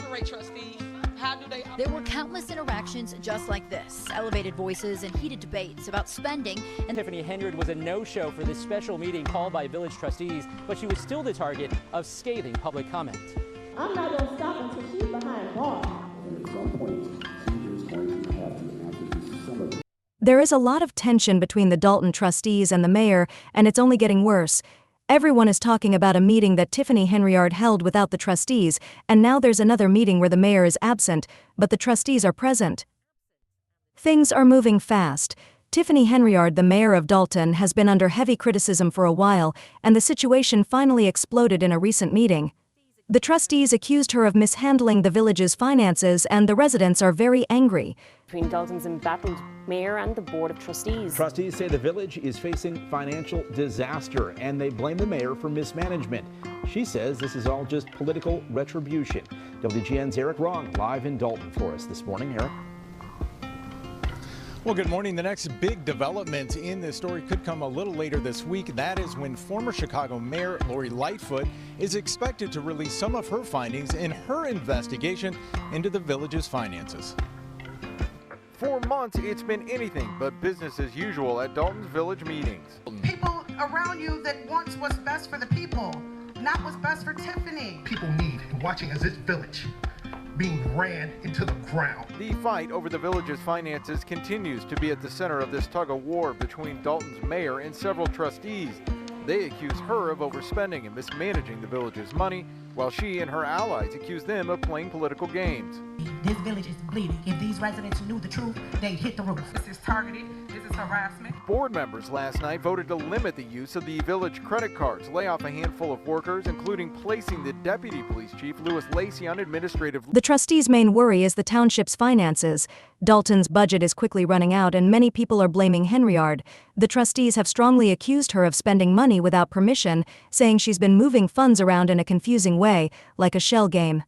operate, trustees? How do they operate? There were countless interactions just like this, elevated voices and heated debates about spending. And Tiffany Henyard was a no-show for this special meeting called by village trustees, but she was still the target of scathing public comment. I'm not going to stop until she's behind bars. At some point, CJ is going to have to answer to some of the There is a lot of tension between the Dalton trustees and the mayor, and it's only getting worse. Everyone is talking about a meeting that Tiffany Henyard held without the trustees, and now there's another meeting where the mayor is absent, but the trustees are present. Things are moving fast. Tiffany Henyard, the mayor of Dalton, has been under heavy criticism for a while, and the situation finally exploded in a recent meeting. The trustees accused her of mishandling the village's finances, and the residents are very angry. Between Dalton's embattled mayor and the board of trustees. Trustees say the village is facing financial disaster, and they blame the mayor for mismanagement. She says this is all just political retribution. WGN's Eric Wrong live in Dalton for us this morning. Eric. Well, good morning. The next big development in this story could come a little later this week. That is when former Chicago Mayor Lori Lightfoot is expected to release some of her findings in her investigation into the village's finances. For months, it's been anything but business as usual at Dalton's village meetings. People around you that wants what's best for the people, not what's best for Tiffany. People need watching as this village being ran into the ground. The fight over the village's finances continues to be at the center of this tug of war between Dalton's mayor and several trustees. They accuse her of overspending and mismanaging the village's money, while she and her allies accuse them of playing political games. This village is bleeding. If these residents knew the truth, they'd hit the roof. This is targeted. This is harassment. Board members last night voted to limit the use of the village credit cards, lay off a handful of workers, including placing the deputy police chief, Lewis Lacey, on administrative leave. The trustees' main worry is the township's finances. Dalton's budget is quickly running out, and many people are blaming Henyard. The trustees have strongly accused her of spending money without permission, saying she's been moving funds around in a confusing way, like a shell game.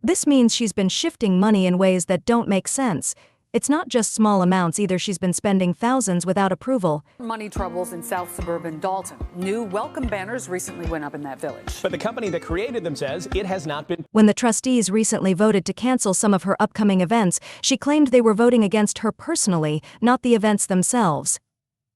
This means she's been shifting money in ways that don't make sense. It's not just small amounts either. She's been spending thousands without approval. Money troubles in south suburban Dalton. New welcome banners recently went up in that village. But the company that created them says it has not been. When the trustees recently voted to cancel some of her upcoming events, she claimed they were voting against her personally, not the events themselves.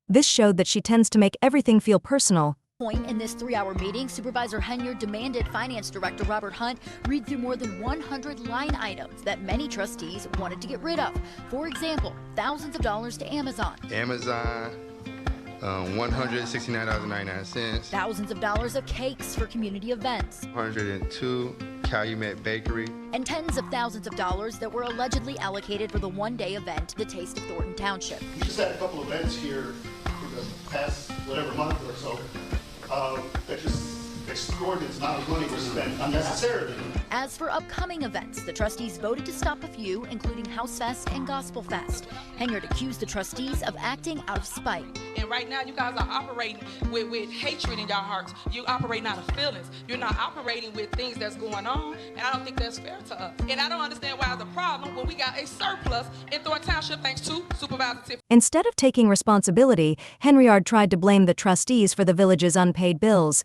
This showed that she tends to make everything feel personal. In this 3-hour meeting, Supervisor Henyard demanded Finance Director Robert Hunt read through more than 100 line items that many trustees wanted to get rid of. For example, thousands of dollars to Amazon, $169.99. thousands of dollars of cakes for community events, 102 Calumet Bakery, and tens of thousands of dollars that were allegedly allocated for the one-day event, The Taste of Thornton Township. We just had a couple events here in the past month or so. That just extraordinary amount of money was spent unnecessarily. As for upcoming events, the trustees voted to stop a few, including House Fest and Gospel Fest. Henyard accused the trustees of acting out of spite. And right now, you guys are operating with hatred in your hearts. You're operating out of feelings. You're not operating with things that's going on, and I don't think that's fair to us. And I don't understand why it's a problem when we got a surplus in Thornton Township thanks to Supervisor Tiffany. Instead of taking responsibility, Henyard tried to blame the trustees for the village's unpaid bills.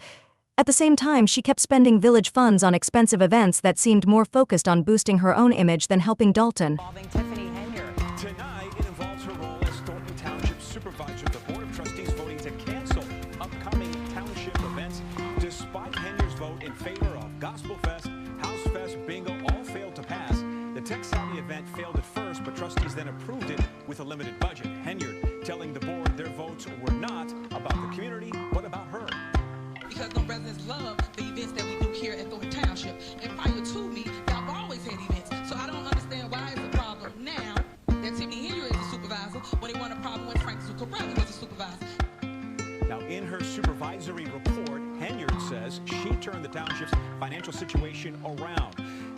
At the same time, she kept spending village funds on expensive events that seemed more focused on boosting her own image than helping Dalton. Involving Tiffany Henyard. Tonight, it involves her role as Thornton Township Supervisor. The Board of Trustees voting to cancel upcoming township events, despite Henyard's vote in favor of Gospel Fest, House Fest, Bingo, all failed to pass. The Tech Savvy event failed at first, but trustees then approved it with a limited budget. Henyard telling the board their votes were not about the community, but about her. Because the residents love the events that we do here at Thornton Township. And prior to me, y'all have always had events. So I don't understand why it's a problem now that Tiffany Henyard is a supervisor when it wasn't a problem when Frank Zuccarelli was a supervisor. Now, in her supervisory report, Henyard says she turned the township's financial situation around,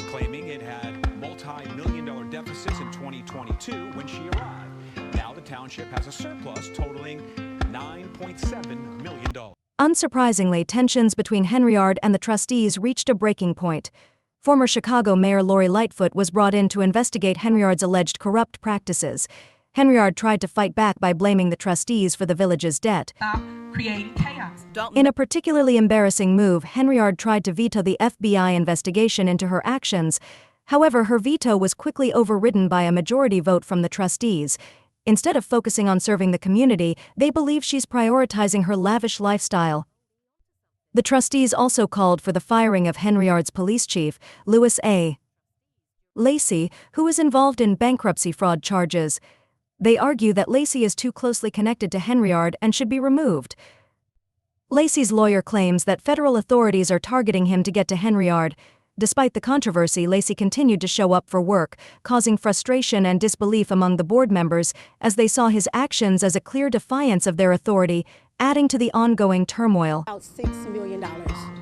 claiming it had multi-million-dollar deficits in 2022 when she arrived. Now the township has a surplus totaling $9.7 million. Unsurprisingly, tensions between Henyard and the trustees reached a breaking point. Former Chicago Mayor Lori Lightfoot was brought in to investigate Henyard's alleged corrupt practices. Henyard tried to fight back by blaming the trustees for the village's debt. Stop creating chaos. In a particularly embarrassing move, Henyard tried to veto the FBI investigation into her actions. However, her veto was quickly overridden by a majority vote from the trustees. Instead of focusing on serving the community, they believe she's prioritizing her lavish lifestyle. The trustees also called for the firing of Henyard's police chief, Louis A. Lacey, who is involved in bankruptcy fraud charges. They argue that Lacey is too closely connected to Henyard and should be removed. Lacey's lawyer claims that federal authorities are targeting him to get to Henyard. Despite the controversy, Lacey continued to show up for work, causing frustration and disbelief among the board members as they saw his actions as a clear defiance of their authority, adding to the ongoing turmoil. About $6 million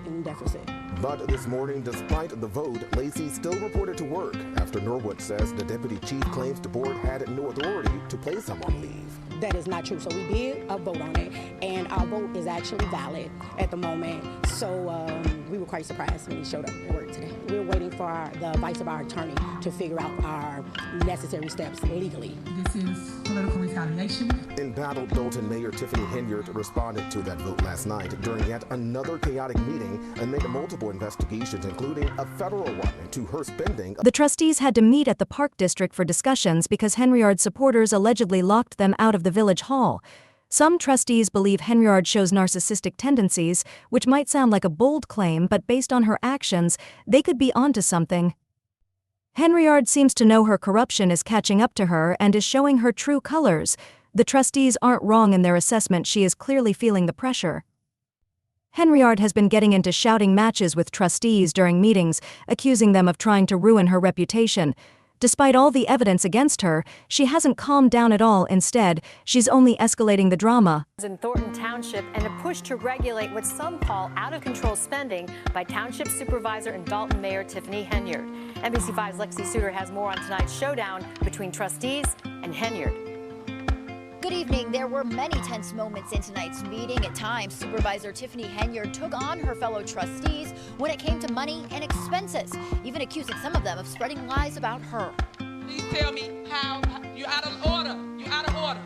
in deficit. But this morning, despite the vote, Lacey still reported to work after Norwood says the deputy chief claims the board had no authority to place him on leave. That is not true. So we did a vote on it, and our vote is actually valid at the moment. So we were quite surprised when he showed up at work today. We're waiting for the advice of our attorney to figure out our necessary steps legally. This is political retaliation. Embattled Dalton Mayor Tiffany Henyard responded to that vote last night during yet another chaotic meeting amid multiple investigations, including a federal one into her spending. The trustees had to meet at the Park District for discussions because Henyard's supporters allegedly locked them out of the Village Hall. Some trustees believe Henyard shows narcissistic tendencies, which might sound like a bold claim, but based on her actions, they could be onto something. Henyard seems to know her corruption is catching up to her and is showing her true colors. The trustees aren't wrong in their assessment. She is clearly feeling the pressure. Henyard has been getting into shouting matches with trustees during meetings, accusing them of trying to ruin her reputation. Despite all the evidence against her, she hasn't calmed down at all. Instead, she's only escalating the drama. In Thornton Township, and a push to regulate what some call out-of-control spending by Township Supervisor and Dalton Mayor Tiffany Henyard. NBC5's Lexi Suter has more on tonight's showdown between trustees and Henyard. Good evening. There were many tense moments in tonight's meeting. At times, Supervisor Tiffany Henyard took on her fellow trustees when it came to money and expenses, even accusing some of them of spreading lies about her. Please tell me how you're out of order. You're out of order.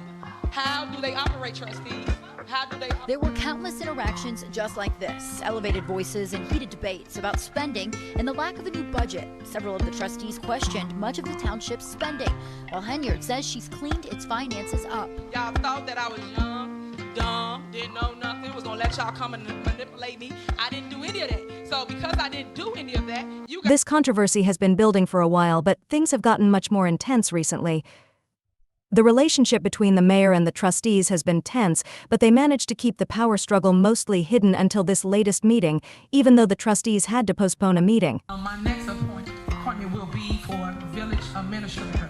How do they operate, trustees? How do they There were countless interactions just like this, elevated voices and heated debates about spending and the lack of a new budget. Several of the trustees questioned much of the township's spending, while Henyard says she's cleaned its finances up. Y'all thought that I was young, dumb, didn't know nothing, was gonna let y'all come and manipulate me. I didn't do any of that. So because I didn't do any of that, This controversy has been building for a while, but things have gotten much more intense recently. The relationship between the mayor and the trustees has been tense, but they managed to keep the power struggle mostly hidden until this latest meeting, even though the trustees had to postpone a meeting. My next appointment will be for village administrator.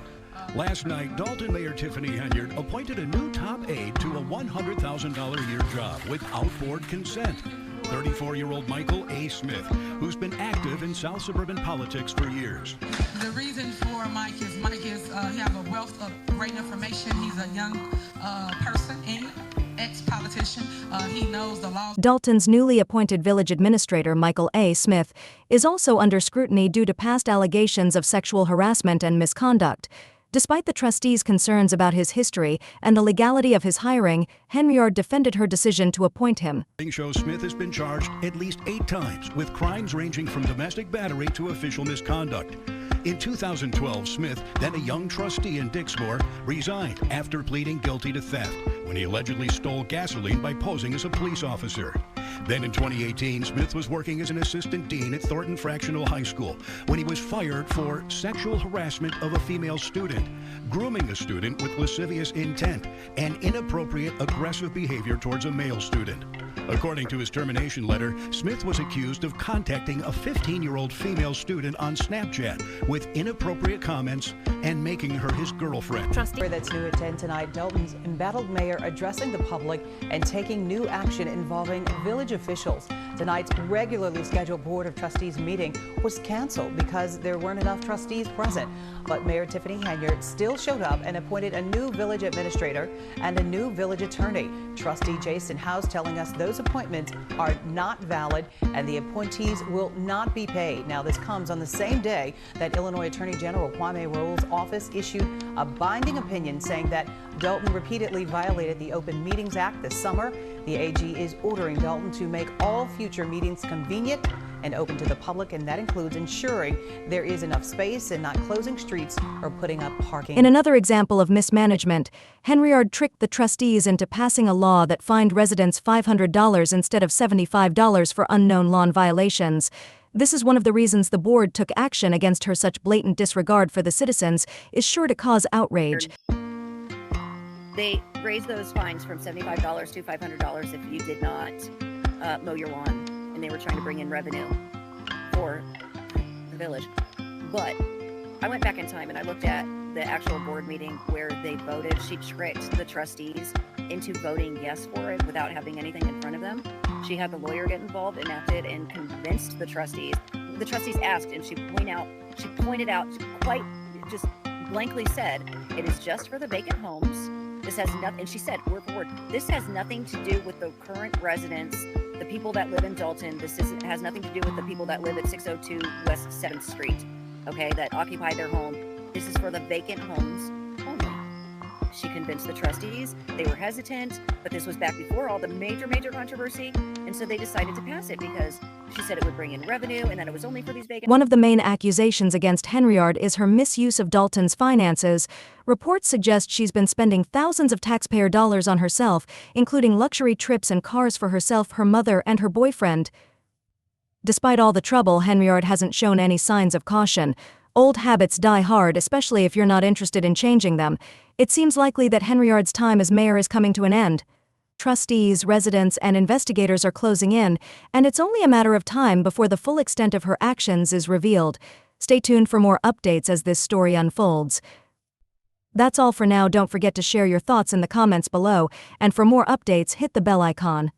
Last night, Dalton Mayor Tiffany Henyard appointed a new top aide to a $100,000 a year job without board consent. 34-year-old Michael A. Smith, who's been active in South suburban politics for years. The reason for Mike is he has a wealth of great information. He's a young person and ex-politician. He knows the laws. Dalton's newly appointed village administrator, Michael A. Smith, is also under scrutiny due to past allegations of sexual harassment and misconduct. Despite the trustees' concerns about his history and the legality of his hiring, Henyard defended her decision to appoint him. Shows Smith has been charged at least 8 times with crimes ranging from domestic battery to official misconduct. In 2012, Smith, then a young trustee in Dixmoor, resigned after pleading guilty to theft when he allegedly stole gasoline by posing as a police officer. Then in 2018, Smith was working as an assistant dean at Thornton Fractional High School when he was fired for sexual harassment of a female student, grooming a student with lascivious intent, and inappropriate aggressive behavior towards a male student. According to his termination letter, Smith was accused of contacting a 15-year-old female student on Snapchat with inappropriate comments and making her his girlfriend. That's new at 10 tonight. Dalton's embattled mayor addressing the public and taking new action involving village officials. Tonight's regularly scheduled Board of Trustees meeting was canceled because there weren't enough trustees present. But Mayor Tiffany Henyard still showed up and appointed a new village administrator and a new village attorney. Trustee Jason House telling us those appointments are not valid and the appointees will not be paid. Now, this comes on the same day that Illinois Attorney General Kwame Raoul's office issued a binding opinion saying that Dalton repeatedly violated the Open Meetings Act this summer. The AG is ordering Dalton to make all future meetings convenient and open to the public, and that includes ensuring there is enough space and not closing streets or putting up parking. In another example of mismanagement, Henyard tricked the trustees into passing a law that fined residents $500 instead of $75 for unknown lawn violations. This is one of the reasons the board took action against her. Such blatant disregard for the citizens is sure to cause outrage. They raised those fines from $75 to $500 if you did not mow your lawn, and they were trying to bring in revenue for the village. But I went back in time and I looked at the actual board meeting where they voted. She tricked the trustees into voting yes for it without having anything in front of them. She had the lawyer get involved, enacted, and convinced the trustees. The trustees asked, and she pointed out, quite just blankly said, it is just for the vacant homes. This has nothing, and she said word for word, this has nothing to do with the current residents, the people that live in Dalton. Has nothing to do with the people that live at 602 West 7th Street, okay, that occupy their home. This is for the vacant homes only. She convinced the trustees. They were hesitant, but this was back before all the major controversy, and so they decided to pass it because she said it would bring in revenue and that it was only for these vacant. One of the main accusations against Henyard is her misuse of Dalton's finances. Reports suggest she's been spending thousands of taxpayer dollars on herself, including luxury trips and cars for herself, her mother, and her boyfriend. Despite all the trouble, Henyard hasn't shown any signs of caution. Old habits die hard, especially if you're not interested in changing them. It seems likely that Henyard's time as mayor is coming to an end. Trustees, residents, and investigators are closing in, and it's only a matter of time before the full extent of her actions is revealed. Stay tuned for more updates as this story unfolds. That's all for now. Don't forget to share your thoughts in the comments below, and for more updates, hit the bell icon.